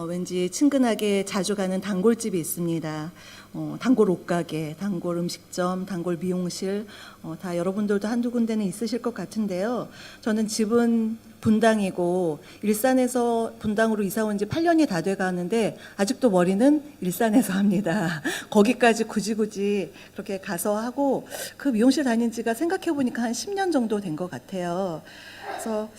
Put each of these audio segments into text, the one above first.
왠지 친근하게 자주 가는 단골집이 있습니다. 단골 옷가게, 단골 음식점, 단골 미용실, 다 여러분들도 한두 군데는 있으실 것 같은데요. 저는 집은 분당이고 일산에서 분당으로 이사 온 지 8년이 다 돼 가는데 아직도 머리는 일산에서 합니다. 거기까지 굳이 그렇게 가서 하고 그 미용실 다닌 지가 생각해 보니까 한 10년 정도 된 것 같아요. 그래서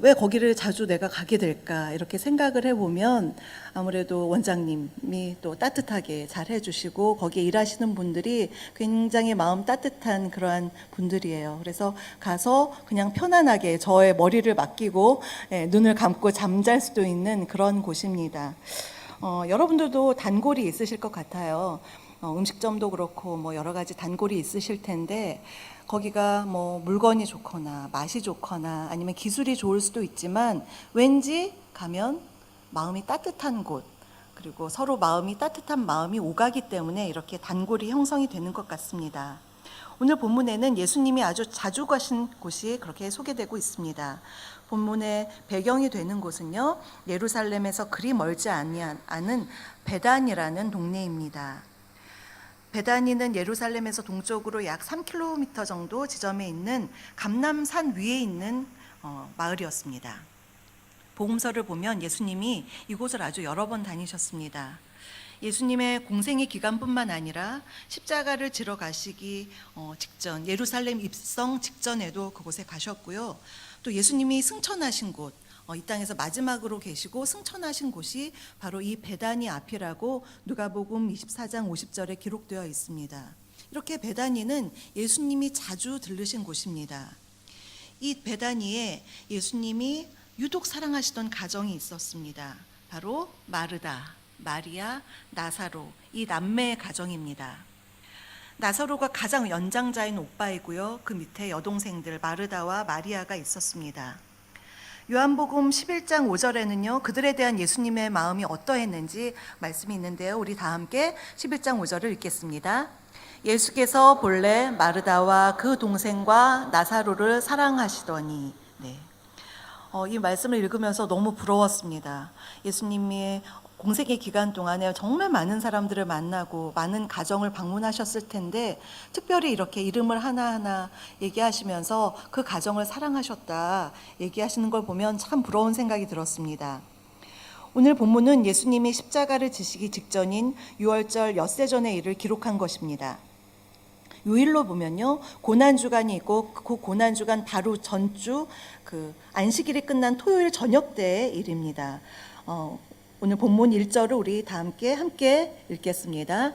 왜 거기를 자주 내가 가게 될까 이렇게 생각을 해보면 아무래도 원장님이 또 따뜻하게 잘 해주시고 거기에 일하시는 분들이 굉장히 마음 따뜻한 그러한 분들이에요. 그래서 가서 그냥 편안하게 저의 머리를 맡기고 눈을 감고 잠잘 수도 있는 그런 곳입니다. 여러분들도 단골이 있으실 것 같아요. 음식점도 그렇고 뭐 여러 가지 단골이 있으실 텐데 거기가 뭐 물건이 좋거나 맛이 좋거나 아니면 기술이 좋을 수도 있지만 왠지 가면 마음이 따뜻한 곳, 그리고 서로 마음이 따뜻한 마음이 오가기 때문에 이렇게 단골이 형성이 되는 것 같습니다. 오늘 본문에는 예수님이 아주 자주 가신 곳이 그렇게 소개되고 있습니다. 본문의 배경이 되는 곳은요, 예루살렘에서 그리 멀지 않은 베단이라는 동네입니다. 베다니는 예루살렘에서 동쪽으로 약 3km 정도 지점에 있는 감람산 위에 있는 마을이었습니다. 복음서를 보면 예수님이 이곳을 아주 여러 번 다니셨습니다. 예수님의 공생의 기간뿐만 아니라 십자가를 지러 가시기 직전, 예루살렘 입성 직전에도 그곳에 가셨고요. 또 예수님이 승천하신 곳, 이 땅에서 마지막으로 계시고 승천하신 곳이 바로 이 베다니 앞이라고 누가복음 24장 50절에 기록되어 있습니다. 이렇게 베다니는 예수님이 자주 들르신 곳입니다. 이 베다니에 예수님이 유독 사랑하시던 가정이 있었습니다. 바로 마르다, 마리아, 나사로, 이 남매의 가정입니다. 나사로가 가장 연장자인 오빠이고요. 그 밑에 여동생들 마르다와 마리아가 있었습니다. 요한복음 11장 5절에는요, 그들에 대한 예수님의 마음이 어떠했는지 말씀이 있는데요. 우리 다 함께 11장 5절을 읽겠습니다. 예수께서 본래 마르다와 그 동생과 나사로를 사랑하시더니. 이 말씀을 읽으면서 너무 부러웠습니다. 예수님이 공생의 기간 동안에 정말 많은 사람들을 만나고 많은 가정을 방문하셨을 텐데 특별히 이렇게 이름을 하나하나 얘기하시면서 그 가정을 사랑하셨다 얘기하시는 걸 보면 참 부러운 생각이 들었습니다. 오늘 본문은 예수님이 십자가를 지시기 직전인 유월절 엿새전의 일을 기록한 것입니다. 요일로 보면요, 고난주간이 있고 그 고난주간 바로 전주 그 안식일이 끝난 토요일 저녁 때의 일입니다. 오늘 본문 1절을 우리 다 함께 읽겠습니다.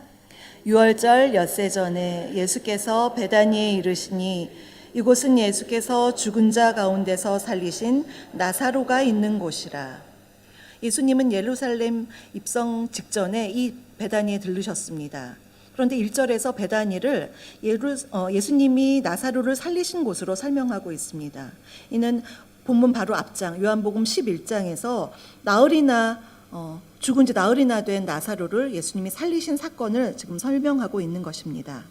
유월절 엿새 전에 예수께서 베다니에 이르시니 이곳은 예수께서 죽은 자 가운데서 살리신 나사로가 있는 곳이라. 예수님은 예루살렘 입성 직전에 이 베다니에 들르셨습니다. 그런데 1절에서 베다니를 예수님이 나사로를 살리신 곳으로 설명하고 있습니다. 이는 본문 바로 앞장 요한복음 11장에서 죽은 지 나흘이나 된 나사로를 예수님이 살리신 사건을 지금 설명하고 있는 것입니다.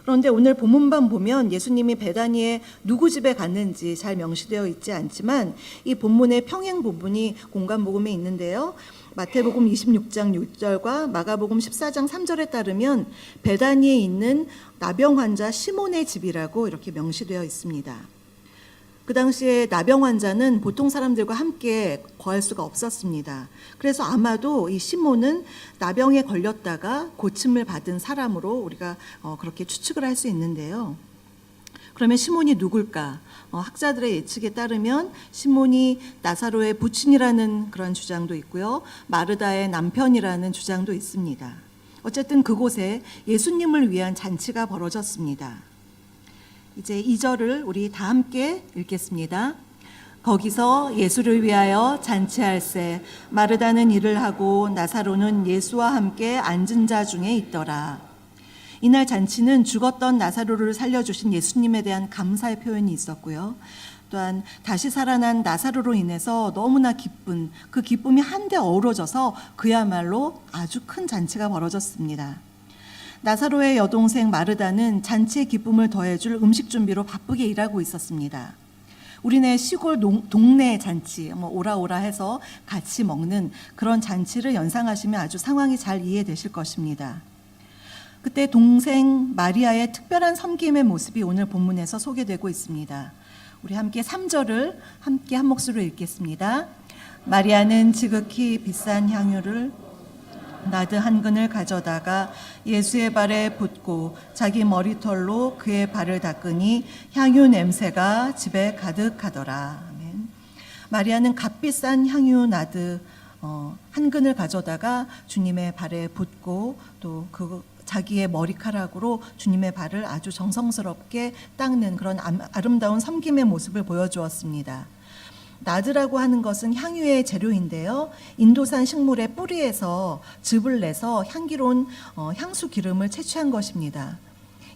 그런데 오늘 본문만 보면 예수님이 베다니에 누구 집에 갔는지 잘 명시되어 있지 않지만 이 본문의 평행 부분이 공간복음에 있는데요. 마태복음 26장 6절과 마가복음 14장 3절에 따르면 베다니에 있는 나병 환자 시몬의 집이라고 이렇게 명시되어 있습니다. 그 당시에 나병 환자는 보통 사람들과 함께 거할 수가 없었습니다. 그래서 아마도 이 시몬은 나병에 걸렸다가 고침을 받은 사람으로 우리가 그렇게 추측을 할 수 있는데요. 그러면 시몬이 누굴까? 학자들의 예측에 따르면 시몬이 나사로의 부친이라는 그런 주장도 있고요. 마르다의 남편이라는 주장도 있습니다. 어쨌든 그곳에 예수님을 위한 잔치가 벌어졌습니다. 이제 2절을 우리 다 함께 읽겠습니다. 거기서 예수를 위하여 잔치할세 마르다는 일을 하고 나사로는 예수와 함께 앉은 자 중에 있더라. 이날 잔치는 죽었던 나사로를 살려주신 예수님에 대한 감사의 표현이 있었고요. 또한 다시 살아난 나사로로 인해서 너무나 기쁜 그 기쁨이 한데 어우러져서 그야말로 아주 큰 잔치가 벌어졌습니다. 나사로의 여동생 마르다는 잔치의 기쁨을 더해줄 음식 준비로 바쁘게 일하고 있었습니다. 우리네 시골 동네 잔치, 뭐 오라오라 해서 같이 먹는 그런 잔치를 연상하시면 아주 상황이 잘 이해되실 것입니다. 그때 동생 마리아의 특별한 섬김의 모습이 오늘 본문에서 소개되고 있습니다. 우리 함께 3절을 함께 한 목소리로 읽겠습니다. 마리아는 지극히 비싼 향유를 나드 한 근을 가져다가 예수의 발에 붓고 자기 머리털로 그의 발을 닦으니 향유 냄새가 집에 가득하더라. 아멘. 마리아는 값비싼 향유 나드 한 근을 가져다가 주님의 발에 붓고 또 자기의 머리카락으로 주님의 발을 아주 정성스럽게 닦는 그런 아름다운 섬김의 모습을 보여주었습니다. 나드라고 하는 것은 향유의 재료인데요. 인도산 식물의 뿌리에서 즙을 내서 향기로운 향수 기름을 채취한 것입니다.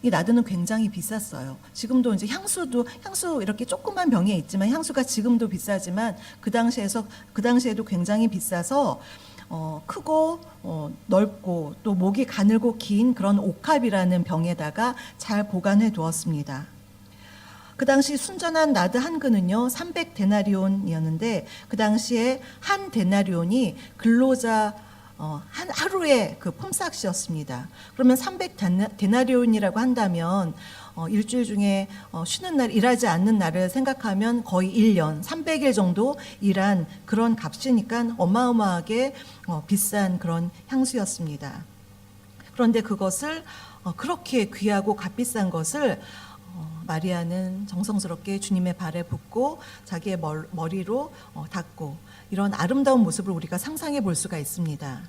이 나드는 굉장히 비쌌어요. 지금도 이제 향수 이렇게 조그만 병에 있지만 향수가 지금도 비싸지만 그 당시에도 굉장히 비싸서 크고 넓고 또 목이 가늘고 긴 그런 옥합이라는 병에다가 잘 보관해 두었습니다. 그 당시 순전한 나드 한 근은요 300데나리온이었는데 그 당시에 한 데나리온이 근로자 한 하루의 그 품삯이었습니다. 그러면 300데나리온이라고 한다면 일주일 중에 쉬는 날 일하지 않는 날을 생각하면 거의 1년 300일 정도 일한 그런 값이니까 어마어마하게 비싼 그런 향수였습니다. 그런데 그것을 그렇게 귀하고 값비싼 것을 마리아는 정성스럽게 주님의 발에 붓고 자기의 머리로 닦고 이런 아름다운 모습을 우리가 상상해 볼 수가 있습니다.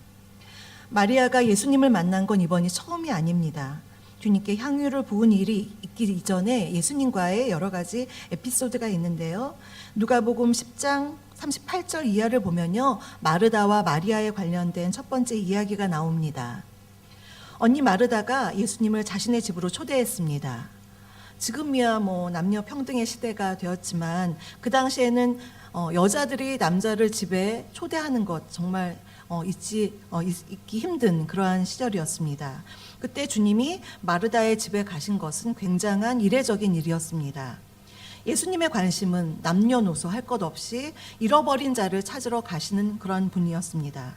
마리아가 예수님을 만난 건 이번이 처음이 아닙니다. 주님께 향유를 부은 일이 있기 이전에 예수님과의 여러 가지 에피소드가 있는데요. 누가복음 10장 38절 이하를 보면요. 마르다와 마리아에 관련된 첫 번째 이야기가 나옵니다. 언니 마르다가 예수님을 자신의 집으로 초대했습니다. 지금이야 뭐 남녀 평등의 시대가 되었지만 그 당시에는 여자들이 남자를 집에 초대하는 것 정말 있기 힘든 그러한 시절이었습니다. 그때 주님이 마르다의 집에 가신 것은 굉장한 이례적인 일이었습니다. 예수님의 관심은 남녀노소 할 것 없이 잃어버린 자를 찾으러 가시는 그런 분이었습니다.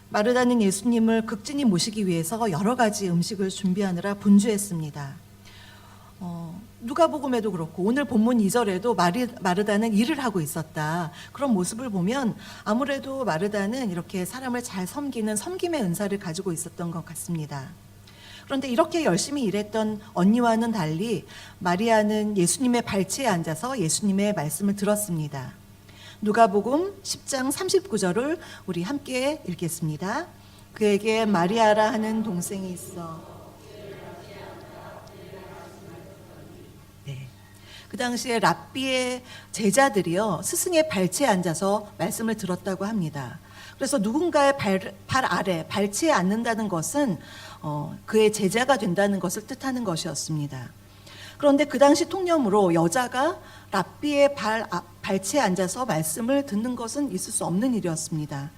마르다는 예수님을 극진히 모시기 위해서 여러 가지 음식을 준비하느라 분주했습니다. 누가복음에도 그렇고 오늘 본문 2절에도 마르다는 일을 하고 있었다. 그런 모습을 보면 아무래도 마르다는 이렇게 사람을 잘 섬기는 섬김의 은사를 가지고 있었던 것 같습니다. 그런데 이렇게 열심히 일했던 언니와는 달리 마리아는 예수님의 발치에 앉아서 예수님의 말씀을 들었습니다. 누가복음 10장 39절을 우리 함께 읽겠습니다. 그에게 마리아라 하는 동생이 있어. 그 당시에 랍비의 제자들이요 스승의 발치에 앉아서 말씀을 들었다고 합니다. 그래서 누군가의 발 아래 발치에 앉는다는 것은 그의 제자가 된다는 것을 뜻하는 것이었습니다. 그런데 그 당시 통념으로 여자가 랍비의 발치에 앉아서 말씀을 듣는 것은 있을 수 없는 일이었습니다.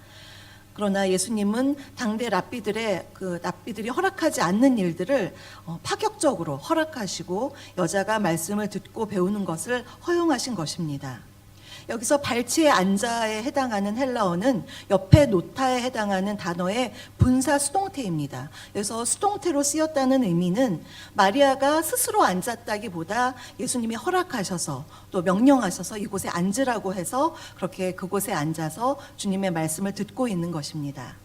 그러나 예수님은 당대 랍비들이 허락하지 않는 일들을 파격적으로 허락하시고 여자가 말씀을 듣고 배우는 것을 허용하신 것입니다. 여기서 발치에 앉아에 해당하는 헬라어는 옆에 놓다에 해당하는 단어의 분사 수동태입니다. 그래서 수동태로 쓰였다는 의미는 마리아가 스스로 앉았다기보다 예수님이 허락하셔서 또 명령하셔서 이곳에 앉으라고 해서 그렇게 그곳에 앉아서 주님의 말씀을 듣고 있는 것입니다.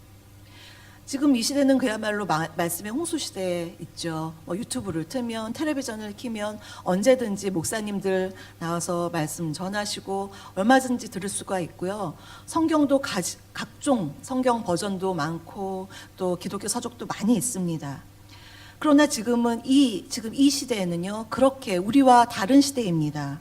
지금 이 시대는 그야말로 말씀의 홍수시대에 있죠. 유튜브를 틀면 텔레비전을 켜면 언제든지 목사님들 나와서 말씀 전하시고 얼마든지 들을 수가 있고요. 성경도 각종 성경 버전도 많고 또 기독교 서적도 많이 있습니다. 그러나 지금 이 시대에는요 그렇게 우리와 다른 시대입니다.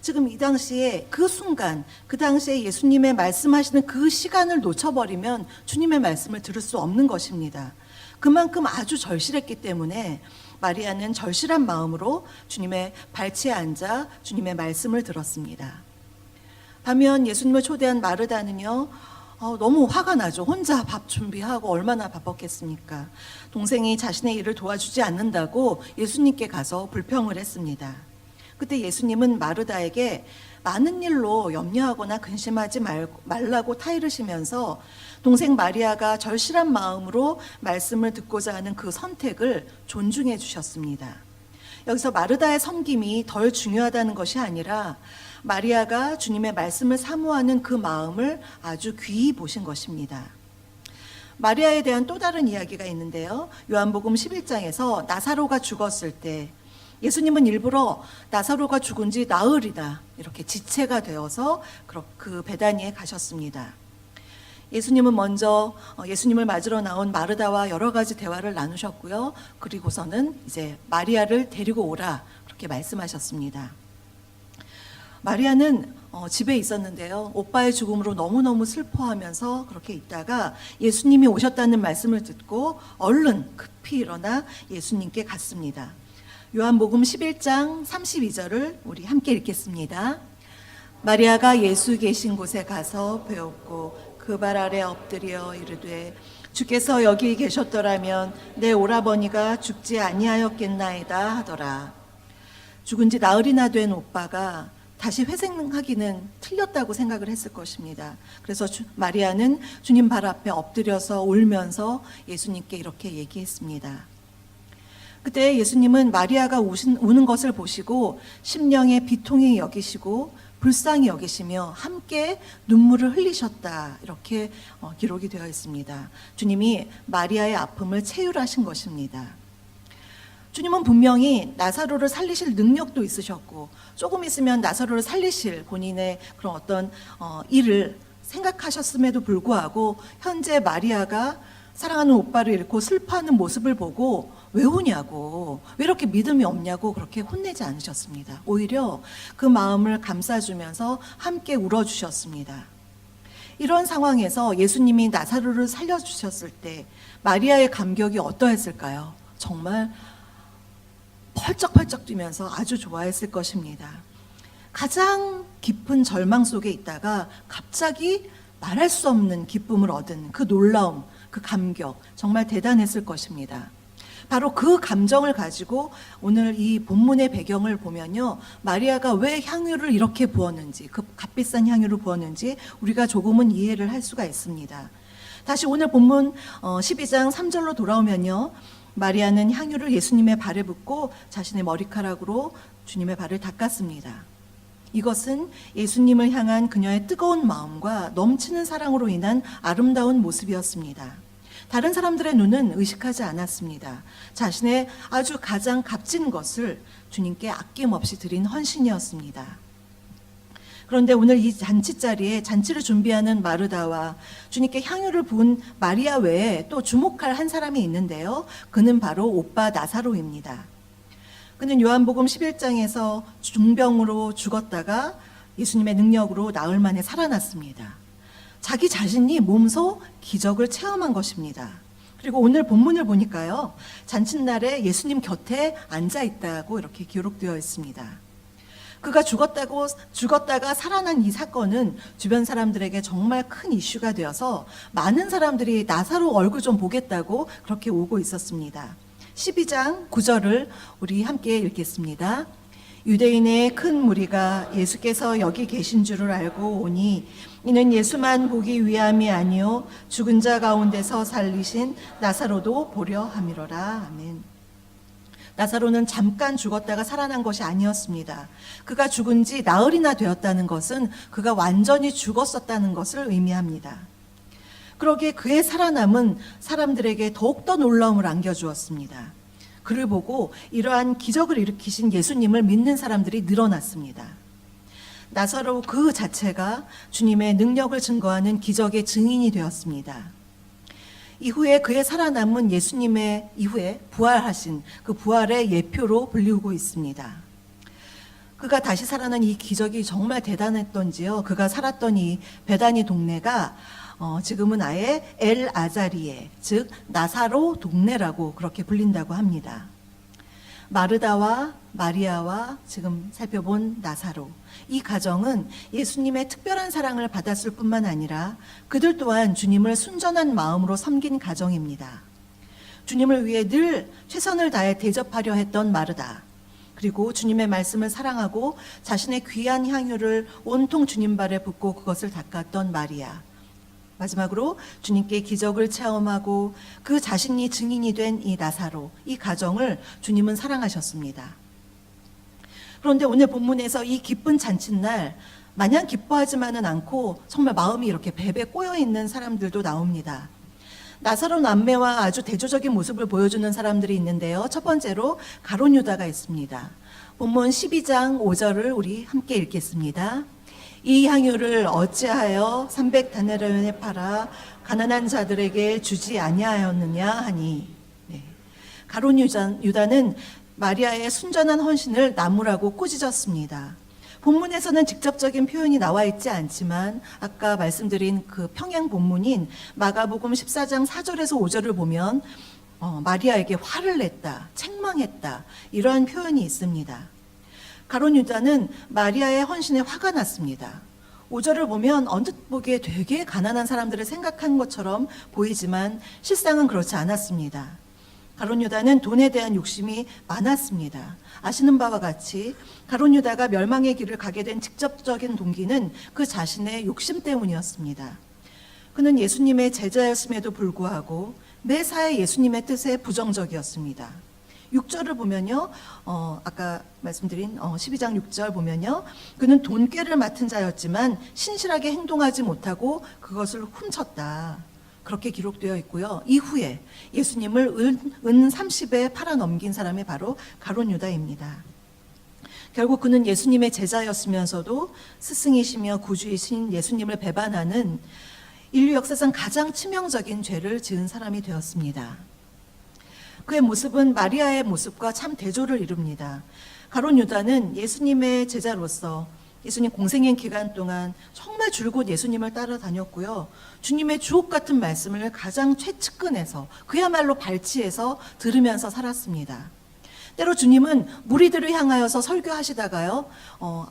지금 이 당시에 그 순간, 그 당시에 예수님의 말씀하시는 그 시간을 놓쳐버리면 주님의 말씀을 들을 수 없는 것입니다. 그만큼 아주 절실했기 때문에 마리아는 절실한 마음으로 주님의 발치에 앉아 주님의 말씀을 들었습니다. 반면 예수님을 초대한 마르다는요, 너무 화가 나죠. 혼자 밥 준비하고 얼마나 바빴겠습니까? 동생이 자신의 일을 도와주지 않는다고 예수님께 가서 불평을 했습니다. 그때 예수님은 마르다에게 많은 일로 염려하거나 근심하지 말라고 타이르시면서 동생 마리아가 절실한 마음으로 말씀을 듣고자 하는 그 선택을 존중해 주셨습니다. 여기서 마르다의 섬김이 덜 중요하다는 것이 아니라 마리아가 주님의 말씀을 사모하는 그 마음을 아주 귀히 보신 것입니다. 마리아에 대한 또 다른 이야기가 있는데요. 요한복음 11장에서 나사로가 죽었을 때 예수님은 일부러 나사로가 죽은 지 나흘이다 이렇게 지체가 되어서 그 베다니에 가셨습니다. 예수님은 먼저 예수님을 맞으러 나온 마르다와 여러 가지 대화를 나누셨고요. 그리고서는 이제 마리아를 데리고 오라 그렇게 말씀하셨습니다. 마리아는 집에 있었는데요. 오빠의 죽음으로 너무너무 슬퍼하면서 그렇게 있다가 예수님이 오셨다는 말씀을 듣고 얼른 급히 일어나 예수님께 갔습니다. 요한복음 11장 32절을 우리 함께 읽겠습니다. 마리아가 예수 계신 곳에 가서 배웠고 그 발 아래 엎드려 이르되 주께서 여기 계셨더라면 내 오라버니가 죽지 아니하였겠나이다 하더라. 죽은 지 나흘이나 된 오빠가 다시 회생하기는 틀렸다고 생각을 했을 것입니다. 그래서 마리아는 주님 발 앞에 엎드려서 울면서 예수님께 이렇게 얘기했습니다. 그때 예수님은 마리아가 우는 것을 보시고 심령의 비통히 여기시고 불쌍히 여기시며 함께 눈물을 흘리셨다 이렇게 기록이 되어 있습니다. 주님이 마리아의 아픔을 체휼하신 것입니다. 주님은 분명히 나사로를 살리실 능력도 있으셨고 조금 있으면 나사로를 살리실 본인의 그런 어떤 일을 생각하셨음에도 불구하고 현재 마리아가 사랑하는 오빠를 잃고 슬퍼하는 모습을 보고 왜 우냐고, 왜 이렇게 믿음이 없냐고 그렇게 혼내지 않으셨습니다. 오히려 그 마음을 감싸주면서 함께 울어주셨습니다. 이런 상황에서 예수님이 나사로를 살려주셨을 때 마리아의 감격이 어떠했을까요? 정말 펄쩍펄쩍 뛰면서 아주 좋아했을 것입니다. 가장 깊은 절망 속에 있다가 갑자기 말할 수 없는 기쁨을 얻은 그 놀라움, 그 감격 정말 대단했을 것입니다. 바로 그 감정을 가지고 오늘 이 본문의 배경을 보면요, 마리아가 왜 향유를 이렇게 부었는지, 그 값비싼 향유를 부었는지 우리가 조금은 이해를 할 수가 있습니다. 다시 오늘 본문 12장 3절로 돌아오면요, 마리아는 향유를 예수님의 발에 붓고 자신의 머리카락으로 주님의 발을 닦았습니다. 이것은 예수님을 향한 그녀의 뜨거운 마음과 넘치는 사랑으로 인한 아름다운 모습이었습니다. 다른 사람들의 눈은 의식하지 않았습니다. 자신의 아주 가장 값진 것을 주님께 아낌없이 드린 헌신이었습니다. 그런데 오늘 이 잔치 자리에 잔치를 준비하는 마르다와 주님께 향유를 부은 마리아 외에 또 주목할 한 사람이 있는데요. 그는 바로 오빠 나사로입니다. 그는 요한복음 11장에서 중병으로 죽었다가 예수님의 능력으로 나흘 만에 살아났습니다. 자기 자신이 몸소 기적을 체험한 것입니다. 그리고 오늘 본문을 보니까요, 잔칫날에 예수님 곁에 앉아 있다고 이렇게 기록되어 있습니다. 그가 죽었다가 살아난 이 사건은 주변 사람들에게 정말 큰 이슈가 되어서 많은 사람들이 나사로 얼굴 좀 보겠다고 그렇게 오고 있었습니다. 12장 9절을 우리 함께 읽겠습니다. 유대인의 큰 무리가 예수께서 여기 계신 줄을 알고 오니 이는 예수만 보기 위함이 아니요 죽은 자 가운데서 살리신 나사로도 보려 함이로라. 아멘. 나사로는 잠깐 죽었다가 살아난 것이 아니었습니다. 그가 죽은 지 나흘이나 되었다는 것은 그가 완전히 죽었었다는 것을 의미합니다. 그러기에 그의 살아남은 사람들에게 더욱더 놀라움을 안겨주었습니다. 그를 보고 이러한 기적을 일으키신 예수님을 믿는 사람들이 늘어났습니다. 나사로 그 자체가 주님의 능력을 증거하는 기적의 증인이 되었습니다. 이후에 그의 살아남은 예수님의 이후에 부활하신 그 부활의 예표로 불리우고 있습니다. 그가 다시 살아난 이 기적이 정말 대단했던지요. 그가 살았던 이 베다니 동네가 지금은 아예 엘 아자리에, 즉 나사로 동네라고 그렇게 불린다고 합니다. 마르다와 마리아와 지금 살펴본 나사로, 이 가정은 예수님의 특별한 사랑을 받았을 뿐만 아니라 그들 또한 주님을 순전한 마음으로 섬긴 가정입니다. 주님을 위해 늘 최선을 다해 대접하려 했던 마르다, 그리고 주님의 말씀을 사랑하고 자신의 귀한 향유를 온통 주님 발에 붓고 그것을 닦았던 마리아. 마지막으로 주님께 기적을 체험하고 그 자신이 증인이 된 이 나사로, 이 가정을 주님은 사랑하셨습니다. 그런데 오늘 본문에서 이 기쁜 잔칫날 마냥 기뻐하지만은 않고 정말 마음이 이렇게 베베 꼬여있는 사람들도 나옵니다. 나사로 남매와 아주 대조적인 모습을 보여주는 사람들이 있는데요. 첫 번째로 가룟 유다가 있습니다. 본문 12장 5절을 우리 함께 읽겠습니다. 이 향유를 어찌하여 300다나리온에 팔아 가난한 자들에게 주지 아니하였느냐 하니. 네. 가룟 유다는 마리아의 순전한 헌신을 나무라고 꾸짖었습니다. 본문에서는 직접적인 표현이 나와 있지 않지만 아까 말씀드린 그 평행 본문인 마가복음 14장 4절에서 5절을 보면 마리아에게 화를 냈다, 책망했다, 이러한 표현이 있습니다. 가룟 유다는 마리아의 헌신에 화가 났습니다. 5절을 보면 언뜻 보기에 되게 가난한 사람들을 생각한 것처럼 보이지만 실상은 그렇지 않았습니다. 가룟 유다는 돈에 대한 욕심이 많았습니다. 아시는 바와 같이 가룟 유다가 멸망의 길을 가게 된 직접적인 동기는 그 자신의 욕심 때문이었습니다. 그는 예수님의 제자였음에도 불구하고 매사에 예수님의 뜻에 부정적이었습니다. 6절을 보면요, 아까 말씀드린 12장 6절 보면요, 그는 돈꾀를 맡은 자였지만 신실하게 행동하지 못하고 그것을 훔쳤다, 그렇게 기록되어 있고요. 이후에 예수님을 은 30에 팔아 넘긴 사람이 바로 가룟 유다입니다. 결국 그는 예수님의 제자였으면서도 스승이시며 구주이신 예수님을 배반하는 인류 역사상 가장 치명적인 죄를 지은 사람이 되었습니다. 그의 모습은 마리아의 모습과 참 대조를 이룹니다. 가룟 유다는 예수님의 제자로서 예수님 공생의 기간 동안 정말 줄곧 예수님을 따라다녔고요. 주님의 주옥 같은 말씀을 가장 최측근에서, 그야말로 발치해서 들으면서 살았습니다. 때로 주님은 무리들을 향하여서 설교하시다가요,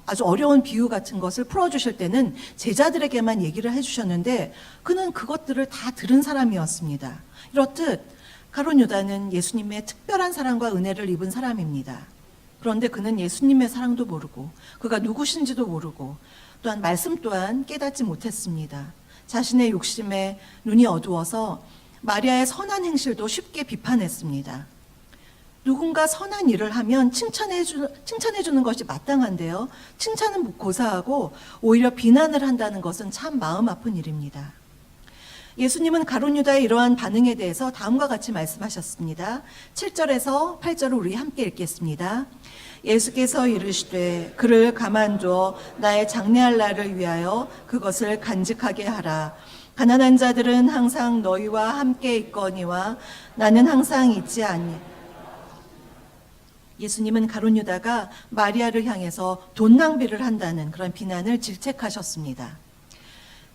아주 어려운 비유 같은 것을 풀어주실 때는 제자들에게만 얘기를 해주셨는데 그는 그것들을 다 들은 사람이었습니다. 이렇듯 가룟 유다는 예수님의 특별한 사랑과 은혜를 입은 사람입니다. 그런데 그는 예수님의 사랑도 모르고 그가 누구신지도 모르고 또한 말씀 또한 깨닫지 못했습니다. 자신의 욕심에 눈이 어두워서 마리아의 선한 행실도 쉽게 비판했습니다. 누군가 선한 일을 하면 칭찬해 주는 것이 마땅한데요, 칭찬은 고사하고 오히려 비난을 한다는 것은 참 마음 아픈 일입니다. 예수님은 가룟 유다의 이러한 반응에 대해서 다음과 같이 말씀하셨습니다. 7절에서 8절을 우리 함께 읽겠습니다. 예수께서 이르시되 그를 가만두어 나의 장래할 날을 위하여 그것을 간직하게 하라. 가난한 자들은 항상 너희와 함께 있거니와 나는 항상 있지 않니. 예수님은 가룟 유다가 마리아를 향해서 돈 낭비를 한다는 그런 비난을 질책하셨습니다.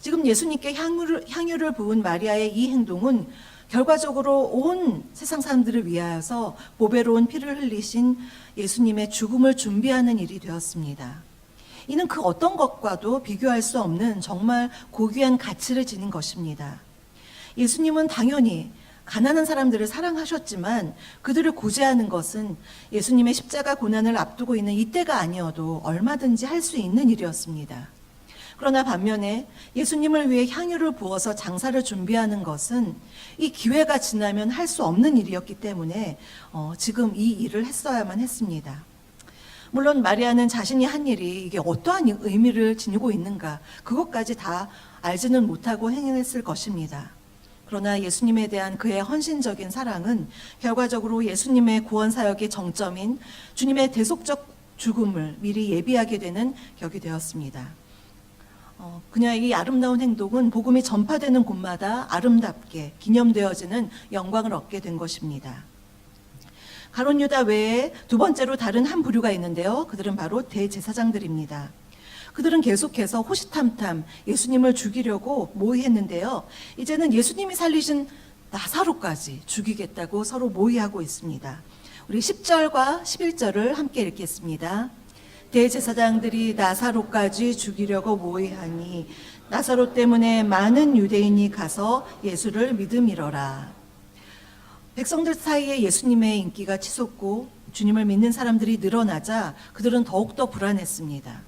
지금 예수님께 향유를 부은 마리아의 이 행동은 결과적으로 온 세상 사람들을 위하여서 보배로운 피를 흘리신 예수님의 죽음을 준비하는 일이 되었습니다. 이는 그 어떤 것과도 비교할 수 없는 정말 고귀한 가치를 지닌 것입니다. 예수님은 당연히 가난한 사람들을 사랑하셨지만 그들을 구제하는 것은 예수님의 십자가 고난을 앞두고 있는 이때가 아니어도 얼마든지 할 수 있는 일이었습니다. 그러나 반면에 예수님을 위해 향유를 부어서 장사를 준비하는 것은 이 기회가 지나면 할 수 없는 일이었기 때문에 지금 이 일을 했어야만 했습니다. 물론 마리아는 자신이 한 일이 이게 어떠한 의미를 지니고 있는가, 그것까지 다 알지는 못하고 행했을 것입니다. 그러나 예수님에 대한 그의 헌신적인 사랑은 결과적으로 예수님의 구원 사역의 정점인 주님의 대속적 죽음을 미리 예비하게 되는 격이 되었습니다. 그녀의 이 아름다운 행동은 복음이 전파되는 곳마다 아름답게 기념되어지는 영광을 얻게 된 것입니다. 가룟 유다 외에 두 번째로 다른 한 부류가 있는데요, 그들은 바로 대제사장들입니다. 그들은 계속해서 호시탐탐 예수님을 죽이려고 모의했는데요, 이제는 예수님이 살리신 나사로까지 죽이겠다고 서로 모의하고 있습니다. 우리 10절과 11절을 함께 읽겠습니다. 대제사장들이 나사로까지 죽이려고 모의하니 나사로 때문에 많은 유대인이 가서 예수를 믿음이러라. 백성들 사이에 예수님의 인기가 치솟고 주님을 믿는 사람들이 늘어나자 그들은 더욱더 불안했습니다.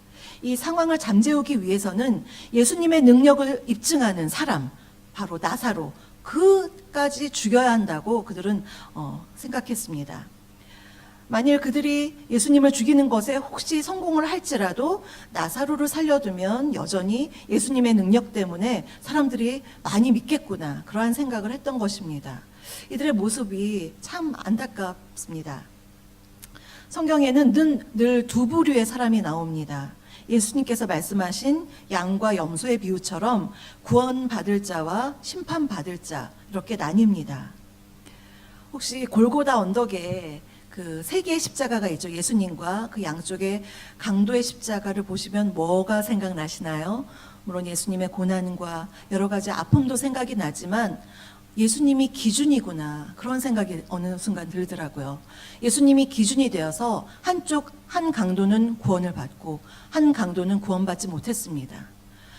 이 상황을 잠재우기 위해서는 예수님의 능력을 입증하는 사람, 바로 나사로, 그까지 죽여야 한다고 그들은 생각했습니다. 만일 그들이 예수님을 죽이는 것에 혹시 성공을 할지라도 나사로를 살려두면 여전히 예수님의 능력 때문에 사람들이 많이 믿겠구나, 그러한 생각을 했던 것입니다. 이들의 모습이 참 안타깝습니다. 성경에는 늘 두 부류의 사람이 나옵니다. 예수님께서 말씀하신 양과 염소의 비유처럼 구원받을 자와 심판받을 자, 이렇게 나뉩니다. 혹시 골고다 언덕에 그 세 개의 십자가가 있죠. 예수님과 그 양쪽에 강도의 십자가를 보시면 뭐가 생각나시나요? 물론 예수님의 고난과 여러 가지 아픔도 생각이 나지만 예수님이 기준이구나, 그런 생각이 어느 순간 들더라고요. 예수님이 기준이 되어서 한 강도는 구원을 받고 한 강도는 구원받지 못했습니다.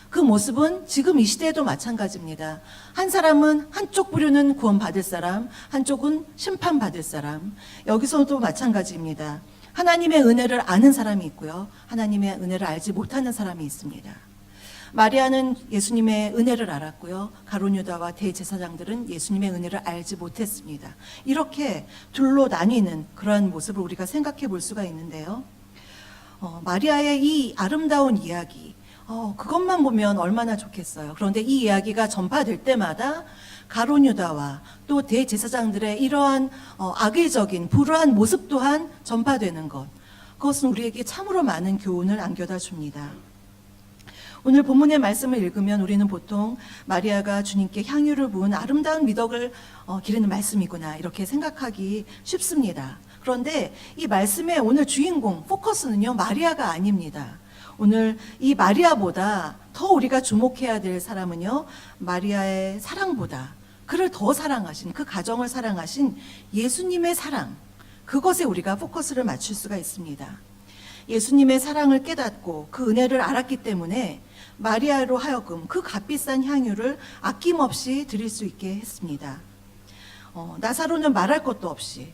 그 모습은 지금 이 시대에도 마찬가지입니다. 한 사람은, 한쪽 부류는 구원받을 사람, 한쪽은 심판받을 사람. 여기서도 마찬가지입니다. 하나님의 은혜를 아는 사람이 있고요, 하나님의 은혜를 알지 못하는 사람이 있습니다. 마리아는 예수님의 은혜를 알았고요, 가룟 유다와 대제사장들은 예수님의 은혜를 알지 못했습니다. 이렇게 둘로 나뉘는 그러한 모습을 우리가 생각해 볼 수가 있는데요. 마리아의 이 아름다운 이야기, 그것만 보면 얼마나 좋겠어요. 그런데 이 이야기가 전파될 때마다 가룟 유다와 또 대제사장들의 이러한 악의적인 불우한 모습 또한 전파되는 것, 그것은 우리에게 참으로 많은 교훈을 안겨다 줍니다. 오늘 본문의 말씀을 읽으면 우리는 보통 마리아가 주님께 향유를 부은 아름다운 미덕을 기르는 말씀이구나, 이렇게 생각하기 쉽습니다. 그런데 이 말씀의 오늘 주인공, 포커스는요, 마리아가 아닙니다. 오늘 이 마리아보다 더 우리가 주목해야 될 사람은요, 마리아의 사랑보다 그를 더 사랑하신, 그 가정을 사랑하신 예수님의 사랑, 그것에 우리가 포커스를 맞출 수가 있습니다. 예수님의 사랑을 깨닫고 그 은혜를 알았기 때문에 마리아로 하여금 그 값비싼 향유를 아낌없이 드릴 수 있게 했습니다. 나사로는 말할 것도 없이,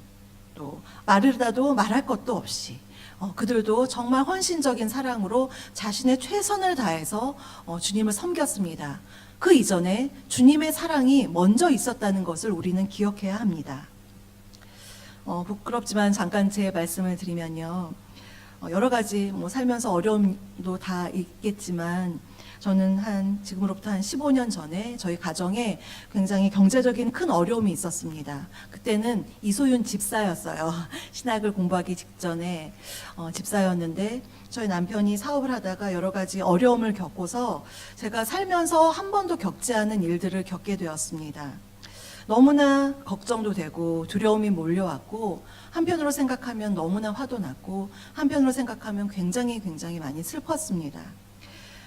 또 마르다도 말할 것도 없이, 그들도 정말 헌신적인 사랑으로 자신의 최선을 다해서 주님을 섬겼습니다. 그 이전에 주님의 사랑이 먼저 있었다는 것을 우리는 기억해야 합니다. 부끄럽지만 잠깐 제 말씀을 드리면요, 여러 가지 살면서 어려움도 다 있겠지만 저는 지금으로부터 한 15년 전에 저희 가정에 굉장히 경제적인 큰 어려움이 있었습니다. 그때는 이소윤 집사였어요. 신학을 공부하기 직전에 집사였는데 저희 남편이 사업을 하다가 여러 가지 어려움을 겪고서 제가 살면서 한 번도 겪지 않은 일들을 겪게 되었습니다. 너무나 걱정도 되고 두려움이 몰려왔고, 한편으로 생각하면 너무나 화도 났고, 한편으로 생각하면 굉장히 많이 슬펐습니다.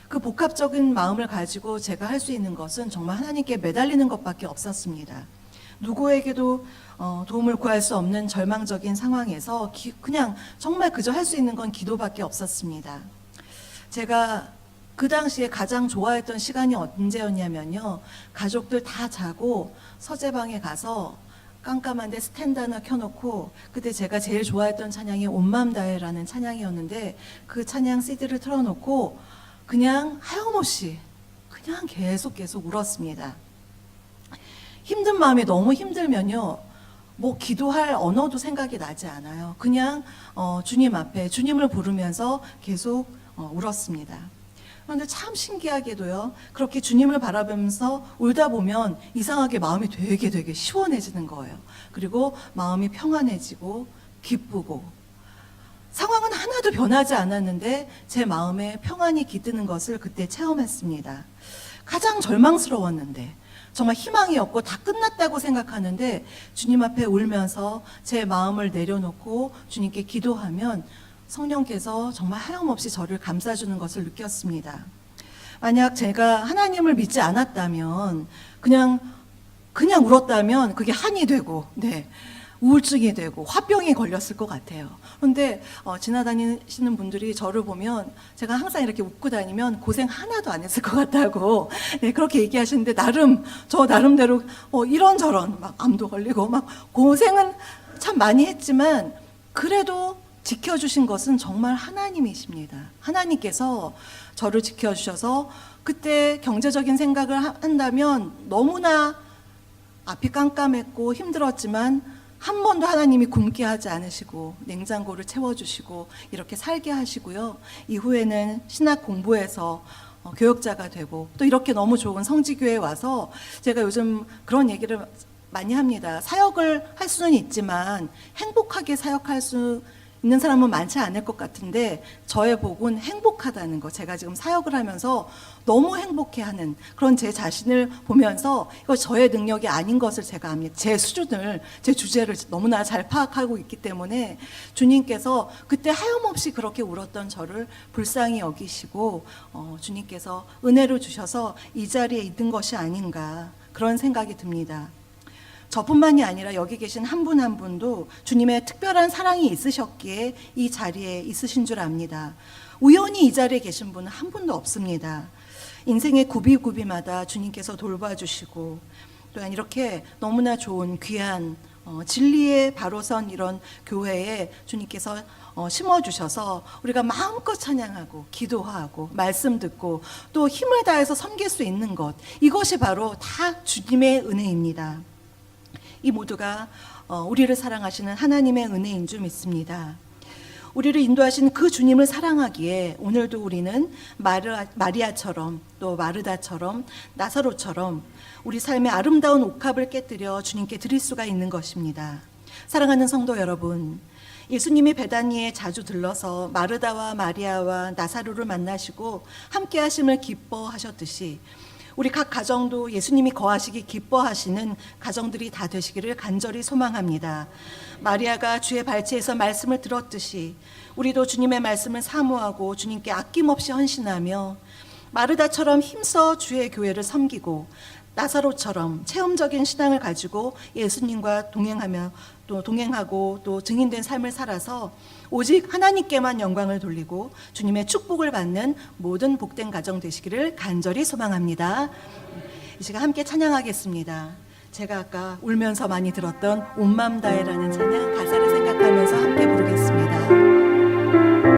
그 복합적인 마음을 가지고 제가 할 수 있는 것은 정말 하나님께 매달리는 것밖에 없었습니다. 누구에게도 도움을 구할 수 없는 절망적인 상황에서 그냥 정말 그저 할 수 있는 건 기도밖에 없었습니다. 제가 그 당시에 가장 좋아했던 시간이 언제였냐면요, 가족들 다 자고 서재방에 가서 깜깜한데 스탠드 하나 켜놓고, 그때 제가 제일 좋아했던 찬양이 온 마음 다해라는 찬양이었는데 그 찬양 CD를 틀어놓고 그냥 하염없이 그냥 계속 울었습니다. 힘든 마음이 너무 힘들면요, 기도할 언어도 생각이 나지 않아요. 그냥 주님 앞에 주님을 부르면서 계속 울었습니다. 그런데 참 신기하게도요, 그렇게 주님을 바라보면서 울다 보면 이상하게 마음이 되게 시원해지는 거예요. 그리고 마음이 평안해지고 기쁘고, 상황은 하나도 변하지 않았는데 제 마음에 평안이 깃드는 것을 그때 체험했습니다. 가장 절망스러웠는데, 정말 희망이 없고 다 끝났다고 생각하는데 주님 앞에 울면서 제 마음을 내려놓고 주님께 기도하면 성령께서 정말 하염없이 저를 감싸주는 것을 느꼈습니다. 만약 제가 하나님을 믿지 않았다면, 그냥 울었다면 그게 한이 되고, 우울증이 되고 화병이 걸렸을 것 같아요. 그런데 지나다니시는 분들이 저를 보면 제가 항상 이렇게 웃고 다니면 고생 하나도 안 했을 것 같다고 그렇게 얘기하시는데, 저 나름대로 이런저런 막 암도 걸리고 막 고생은 참 많이 했지만 그래도 지켜주신 것은 정말 하나님이십니다. 하나님께서 저를 지켜주셔서 그때 경제적인 생각을 한다면 너무나 앞이 깜깜했고 힘들었지만 한 번도 하나님이 굶게 하지 않으시고 냉장고를 채워주시고 이렇게 살게 하시고요. 이후에는 신학 공부해서 교역자가 되고 또 이렇게 너무 좋은 성지교회에 와서 제가 요즘 그런 얘기를 많이 합니다. 사역을 할 수는 있지만 행복하게 사역할 수 있는 사람은 많지 않을 것 같은데 저의 복은 행복하다는 거, 제가 지금 사역을 하면서 너무 행복해하는 그런 제 자신을 보면서 이거 저의 능력이 아닌 것을 제가 압니다. 제 수준을, 제 주제를 너무나 잘 파악하고 있기 때문에 주님께서 그때 하염없이 그렇게 울었던 저를 불쌍히 여기시고 주님께서 은혜를 주셔서 이 자리에 있는 것이 아닌가 그런 생각이 듭니다. 저뿐만이 아니라 여기 계신 한 분 한 분도 주님의 특별한 사랑이 있으셨기에 이 자리에 있으신 줄 압니다. 우연히 이 자리에 계신 분은 한 분도 없습니다. 인생의 구비구비마다 주님께서 돌봐주시고 또한 이렇게 너무나 좋은 귀한 진리의 바로 선 이런 교회에 주님께서 심어주셔서 우리가 마음껏 찬양하고 기도하고 말씀 듣고 또 힘을 다해서 섬길 수 있는 것, 이것이 바로 다 주님의 은혜입니다. 이 모두가 우리를 사랑하시는 하나님의 은혜인 줄 믿습니다. 우리를 인도하신 그 주님을 사랑하기에 오늘도 우리는 마리아처럼 또 마르다처럼 나사로처럼 우리 삶의 아름다운 옥합을 깨뜨려 주님께 드릴 수가 있는 것입니다. 사랑하는 성도 여러분, 예수님이 베다니에 자주 들러서 마르다와 마리아와 나사로를 만나시고 함께 하심을 기뻐하셨듯이 우리 각 가정도 예수님이 거하시기 기뻐하시는 가정들이 다 되시기를 간절히 소망합니다. 마리아가 주의 발치에서 말씀을 들었듯이 우리도 주님의 말씀을 사모하고 주님께 아낌없이 헌신하며 마르다처럼 힘써 주의 교회를 섬기고 나사로처럼 체험적인 신앙을 가지고 예수님과 동행하고 또 증인된 삶을 살아서 오직 하나님께만 영광을 돌리고 주님의 축복을 받는 모든 복된 가정 되시기를 간절히 소망합니다. 이 시간 함께 찬양하겠습니다. 제가 아까 울면서 많이 들었던 온 맘 다해라는 찬양 가사를 생각하면서 함께 부르겠습니다.